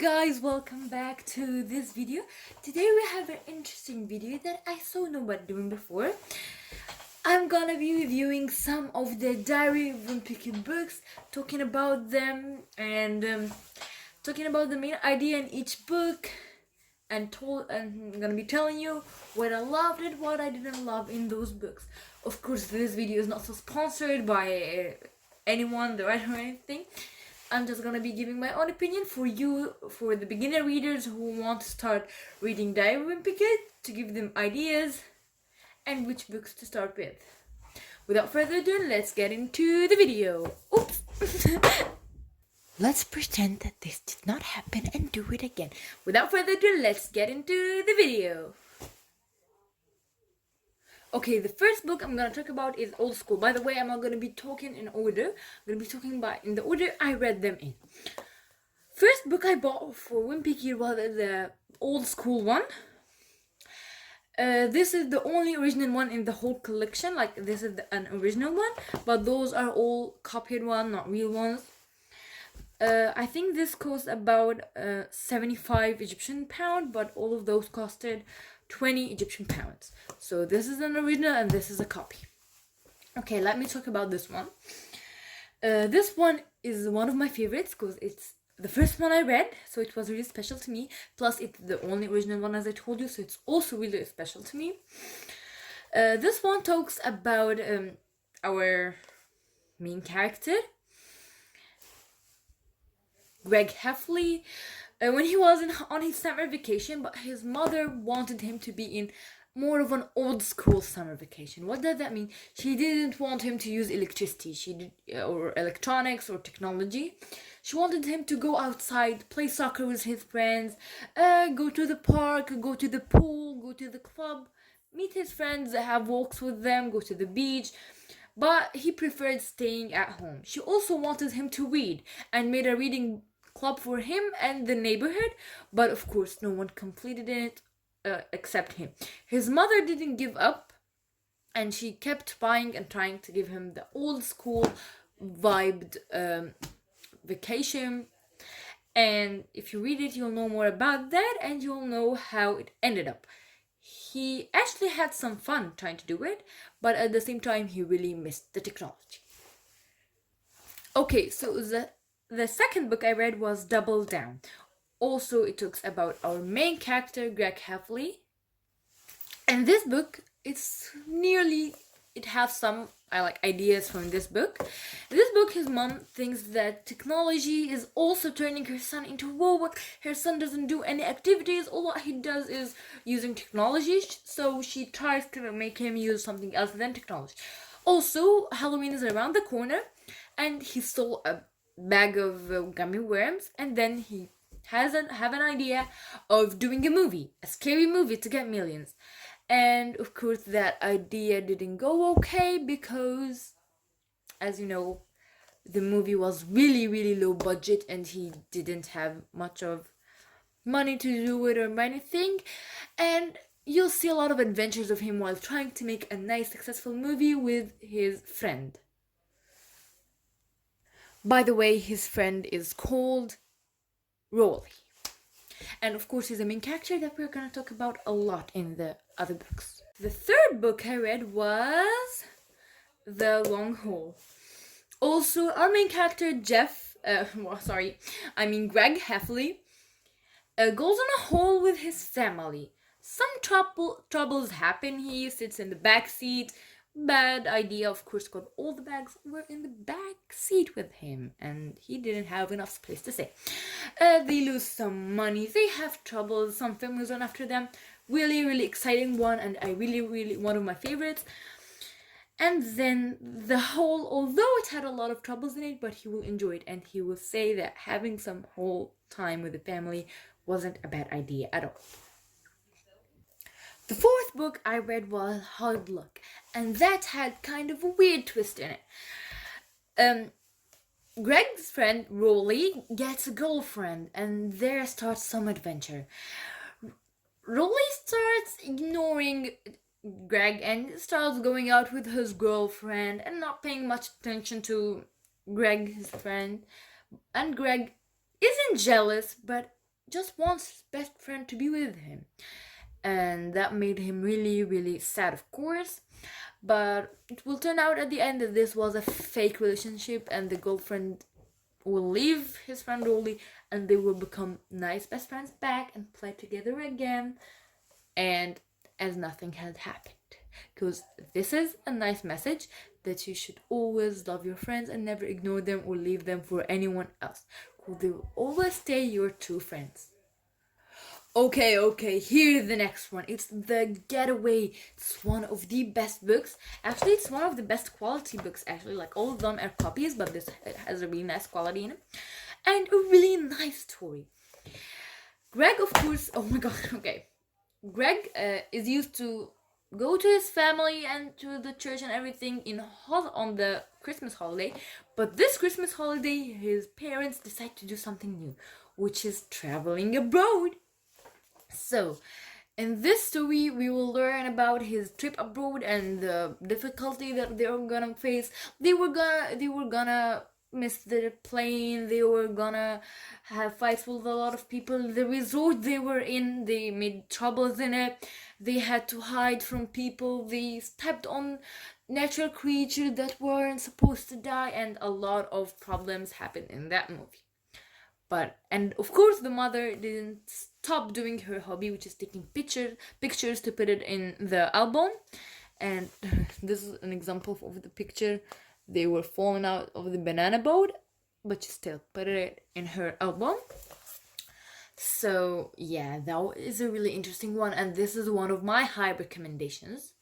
guys, welcome back to this video. Today we have an interesting video that I saw nobody doing before. I'm gonna be reviewing some of the Diary of Wimpy Kid books, talking about them and talking about the main idea in each book, and I'm gonna be telling you what I loved and what I didn't love in those books. Of course, this video is not so sponsored by anyone, the writer or anything. I'm just gonna be giving my own opinion for you, for the beginner readers who want to start reading Diary of Wimpy Kid, to give them ideas and which books to start with. Without further ado, let's get into the video. Oops! Let's pretend that this did not happen and do it again. Without further ado, let's get into the video. Okay, the first book I'm gonna talk about is Old School. By the way, I'm not gonna be talking in order. I'm gonna be talking in the order I read them in. First book I bought for Wimpy Kid was the Old School one. This is the only original one in the whole collection. Like, this is an original one, but those are all copied ones, not real ones. I think this cost about 75 Egyptian pound, but all of those costed 20 Egyptian pounds. So this is an original and this is a copy. Okay, let me talk about this one. This one is one of my favorites because it's the first one I read, so it was really special to me. Plus, it's the only original one, as I told you, so it's also really special to me. This one talks about our main character, Greg Heffley, when he was on his summer vacation, but his mother wanted him to be in more of an old school summer vacation. What does that mean? She didn't want him to use electricity, or electronics or technology. She wanted him to go outside, play soccer with his friends, go to the park, go to the pool, go to the club, meet his friends, have walks with them, go to the beach. But he preferred staying at home. She also wanted him to read and made a reading club for him and the neighborhood, but of course no one completed it except him. His mother didn't give up, and she kept buying and trying to give him the old school vibed vacation. And if you read it, you'll know more about that, and you'll know how it ended up. He actually had some fun trying to do it, but at the same time he really missed the technology. Okay, so the second book I read was Double Down. Also, it talks about our main character, Greg Heffley. And this book, it has some ideas from this book. In this book, his mom thinks that technology is also turning her son into a robot. Her son doesn't do any activities. All what he does is using technology. So she tries to make him use something else than technology. Also, Halloween is around the corner, and he stole a bag of gummy worms, and then he have an idea of doing a scary movie to get millions. And of course that idea didn't go okay because, as you know, the movie was really low budget and he didn't have much of money to do it or anything. And you'll see a lot of adventures of him while trying to make a nice successful movie with his friend. By the way, his friend is called Rolly. And of course, he's the main character that we're going to talk about a lot in the other books. The third book I read was The Long Haul. Also, our main character, Greg Heffley, goes on a haul with his family. Some troubles happen. He sits in the back seat. Bad idea, of course, because all the bags were in the back seat with him and he didn't have enough place to stay. They lose some money, they have troubles, some families run after them. Really exciting one, and I really one of my favorites. And then the whole, although it had a lot of troubles in it, but he will enjoy it, and he will say that having some whole time with the family wasn't a bad idea at all. The fourth book I read was Hard Luck, and that had kind of a weird twist in it. Greg's friend, Rolly, gets a girlfriend, and there starts some adventure. Rolly starts ignoring Greg and starts going out with his girlfriend and not paying much attention to Greg, his friend. And Greg isn't jealous, but just wants his best friend to be with him. And that made him really, really sad, of course. But it will turn out at the end that this was a fake relationship, and the girlfriend will leave his friend Rolly, and they will become nice best friends back and play together again, and as nothing had happened. Because this is a nice message that you should always love your friends and never ignore them or leave them for anyone else, because they will always stay your true friends. Okay, here's the next one. It's The Getaway. It's one of the best books. Actually, it's one of the best quality books, actually. Like, all of them are copies, but this has a really nice quality in it. And a really nice story. Greg, of course, oh my god, okay. Greg is used to go to his family and to the church and everything on the Christmas holiday. But this Christmas holiday, his parents decide to do something new, which is traveling abroad. So, in this story, we will learn about his trip abroad and the difficulty that they were gonna face. They were gonna miss their plane. They were gonna have fights with a lot of people. The resort they were in, they made troubles in it. They had to hide from people. They stepped on natural creatures that weren't supposed to die, and a lot of problems happened in that movie. And of course, the mother didn't stop doing her hobby, which is taking pictures to put it in the album. And this is an example of the picture. They were falling out of the banana boat, but she still put it in her album. So yeah, that is a really interesting one, and this is one of my high recommendations.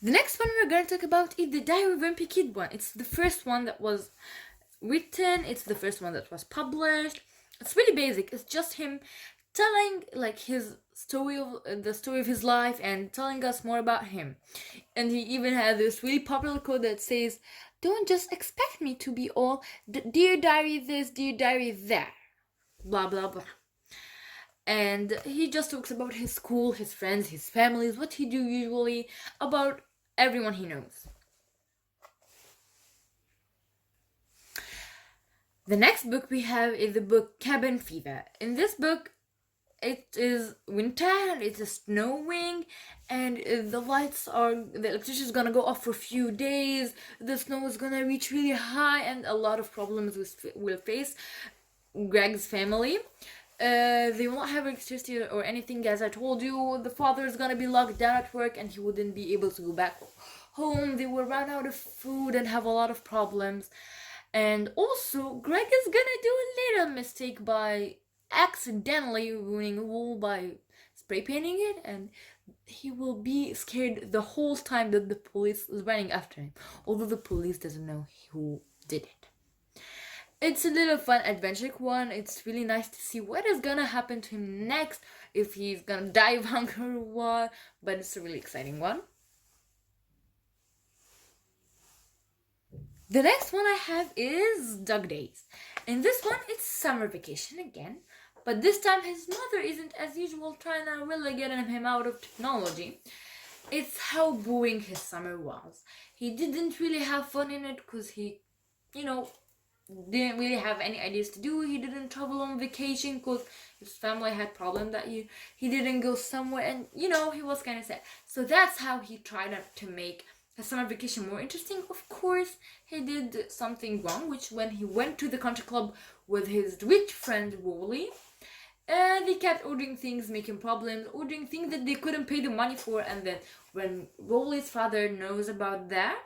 The next one we're going to talk about is the Diary of Wimpy Kid one. It's the first one that was written. It's the first one that was published. It's really basic. It's just him telling like his the story of his life and telling us more about him. And he even had this really popular quote that says, "Don't just expect me to be all dear diary this, dear diary that, blah blah blah." And he just talks about his school, his friends, his families, what he do usually, about everyone he knows. The next book we have is the book Cabin Fever. In this book, it is winter, it is snowing, and the electricity is gonna go off for a few days. The snow is gonna reach really high, and a lot of problems will face Greg's family. They won't have electricity or anything, as I told you. The father is gonna be locked down at work, and he wouldn't be able to go back home. They will run out of food and have a lot of problems. And also, Greg is gonna do a little mistake by accidentally ruining a wall by spray painting it, and he will be scared the whole time that the police is running after him, although the police doesn't know who did it. It's a little fun adventure one. It's really nice to see what is gonna happen to him next, if he's gonna die of hunger or what, but it's a really exciting one. The next one I have is Dog Days. In this one, it's summer vacation again, but this time his mother isn't as usual trying to really get him out of technology. It's how boring his summer was. He didn't really have fun in it because he, didn't really have any ideas to do. He didn't travel on vacation because his family had problem that year. He didn't go somewhere, and he was kind of sad. So that's how he tried to make a summer vacation more interesting. Of course, he did something wrong, which when he went to the country club with his rich friend Wally, they kept ordering things, making problems, ordering things that they couldn't pay the money for, and then when Wally's father knows about that,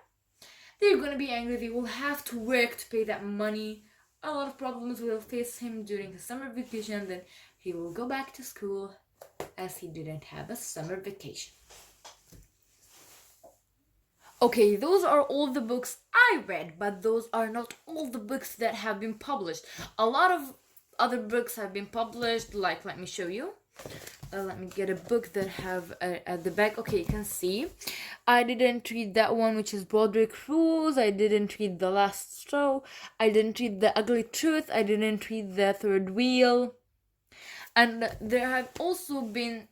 they're gonna be angry. They will have to work to pay that money. A lot of problems will face him during his summer vacation, and then he will go back to school as he didn't have a summer vacation. Okay, those are all the books I read, but those are not all the books that have been published. A lot of other books have been published, like, let me show you. Let me get a book that have at the back. Okay, you can see. I didn't read that one, which is Broderick Rules. I didn't read The Last Straw. I didn't read The Ugly Truth. I didn't read The Third Wheel. And there have also been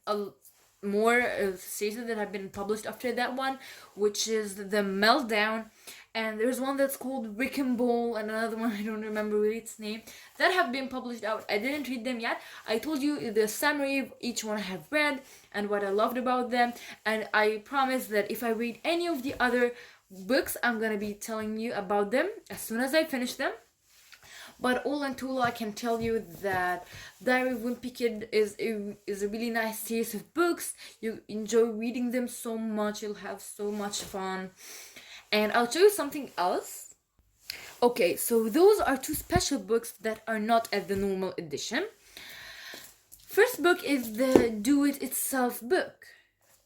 more series that have been published after that one, which is The Meltdown and there's one that's called Rick and Ball, and another one I don't remember really its name, that have been published out. I didn't read them yet. I told you the summary of each one I have read and what I loved about them, and I promise that if I read any of the other books, I'm gonna be telling you about them as soon as I finish them. But all in all, I can tell you that Diary of Wimpy Kid is a really nice series of books. You enjoy reading them so much, you'll have so much fun. And I'll show you something else. Okay, so those are two special books that are not at the normal edition. First book is the Do-It-Yourself book.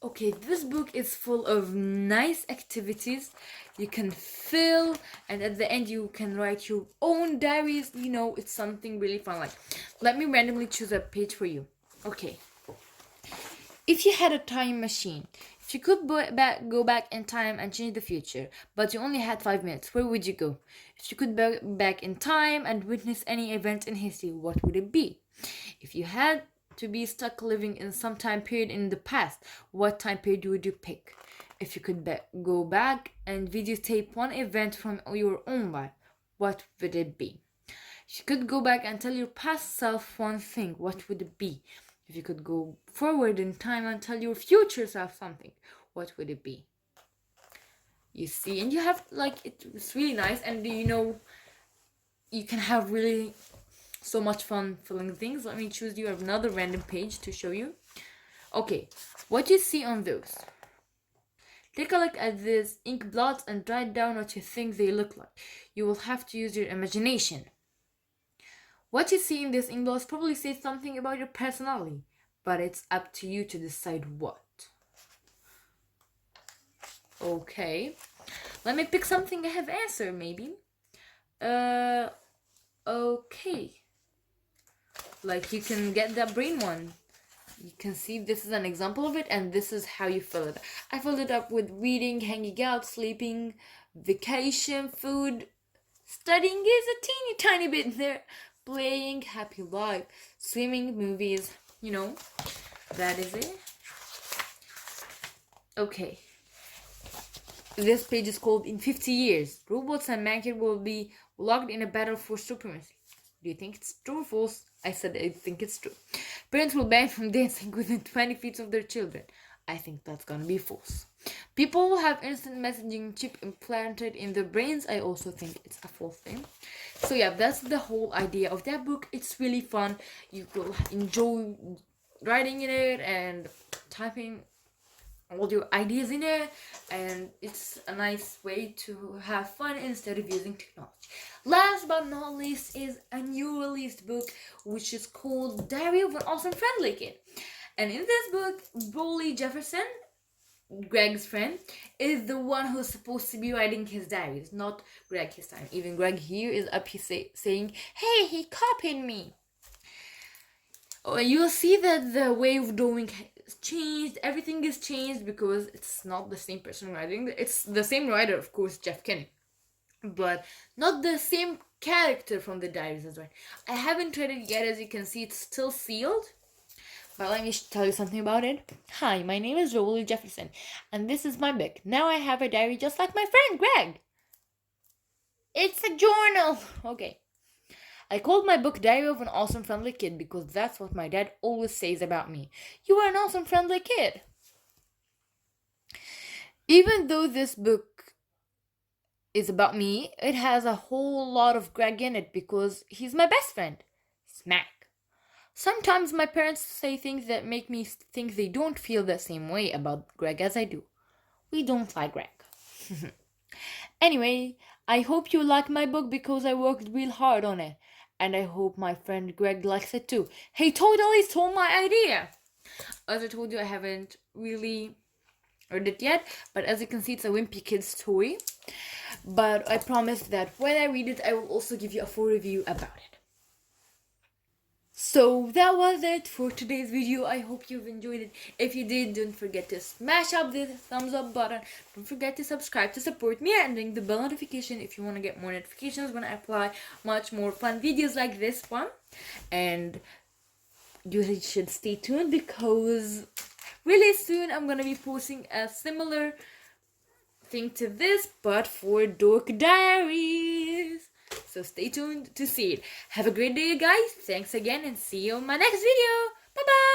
Okay, this book is full of nice activities you can fill, and at the end you can write your own diaries. You know, it's something really fun. Like, let me randomly choose a page for you. Okay. If you had a time machine, if you could go back in time and change the future, but you only had 5 minutes, where would you go? If you could go back in time and witness any event in history, what would it be? If you had to be stuck living in some time period in the past, what time period would you pick? If you could go back and videotape one event from your own life, what would it be? If you could go back and tell your past self one thing, what would it be? If you could go forward in time and tell your future self something, what would it be? You see, and you have, like, it's really nice, and you know, you can have really so much fun filling things. Let me choose you another random page to show you. Okay, what you see on those? Take a look at these ink blots and write down what you think they look like. You will have to use your imagination. What you see in these ink blots probably says something about your personality, but it's up to you to decide what. Okay, let me pick something I have answered, maybe. Okay. Like, you can get that brain one. You can see this is an example of it, and this is how you fill it. I filled it up with reading, hanging out, sleeping, vacation, food, studying is a teeny tiny bit there, playing, happy life, swimming, movies, you know, that is it. Okay. This page is called In 50 Years, Robots and Mankind will be locked in a battle for supremacy. Do you think it's true or false? I said I think it's true. Parents will ban from dancing within 20 feet of their children. I think that's gonna be false. People will have instant messaging chip implanted in their brains. I also think it's a false thing. So yeah, that's the whole idea of that book. It's really fun. You will enjoy writing in it and typing all your ideas in it, and it's a nice way to have fun instead of using technology. Last but not least is a new released book, which is called Diary of an Awesome Friendly Kid. And in this book, Broly Jefferson, Greg's friend, is the one who's supposed to be writing his diaries, not Greg his time. Even Greg here is up here saying, hey, he copied me. You'll see that the way of doing changed, everything is changed because it's not the same person writing. It's the same writer, of course, Jeff Kinney, but not the same character from the diaries as well. I haven't read it yet. As you can see, it's still sealed, but let me tell you something about it. Hi, my name is Joel Jefferson, and this is my book. Now I have a diary just like my friend Greg. It's a journal. Okay. I called my book Diary of an Awesome Friendly Kid because that's what my dad always says about me. You are an awesome friendly kid. Even though this book is about me, it has a whole lot of Greg in it because he's my best friend. Smack. Sometimes my parents say things that make me think they don't feel the same way about Greg as I do. We don't like Greg. Anyway, I hope you like my book because I worked real hard on it. And I hope my friend Greg likes it too. He totally stole my idea. As I told you, I haven't really read it yet. But as you can see, it's a Wimpy Kid story. But I promise that when I read it, I will also give you a full review about it. So that was it for today's video. I hope you've enjoyed it. If you did, don't forget to smash up the thumbs up button. Don't forget to subscribe to support me and ring the bell notification if you want to get more notifications when I apply much more fun videos like this one. And you should stay tuned because really soon I'm going to be posting a similar thing to this but for Dork Diaries. So stay tuned to see it. Have a great day, guys. Thanks again and see you in my next video. Bye bye.